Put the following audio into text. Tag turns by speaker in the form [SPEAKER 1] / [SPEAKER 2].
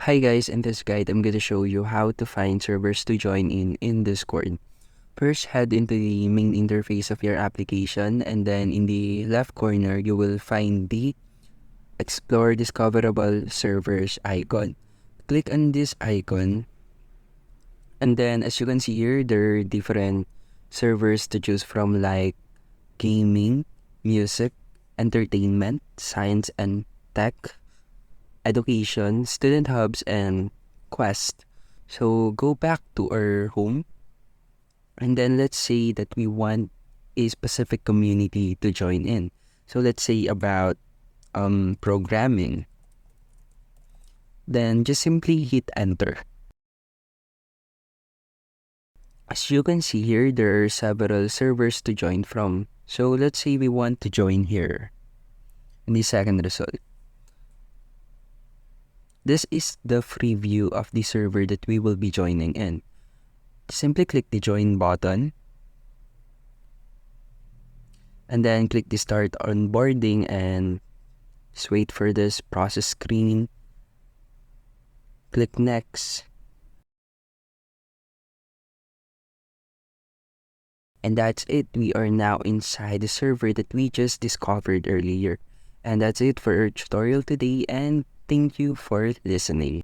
[SPEAKER 1] Hi guys, in this guide, I'm gonna show you how to find servers to join in Discord. First, head into the main interface of your application, and then in the left corner, you will find the Explore Discoverable Servers icon. Click on this icon, and then as you can see here, there are different servers to choose from like gaming, music, entertainment, science and tech, education, student hubs, and quest. So go back to our home, and then let's say that we want a specific community to join in. So let's say about programming. Then just simply hit enter. As you can see here, there are several servers to join from. So let's say we want to join here in the second result. This is the free view of the server that we will be joining in. Simply click the join button, and then click the start onboarding and just wait for this process screen. Click next. And that's it. We are now inside the server that we just discovered earlier. And that's it for our tutorial today, and thank you for listening.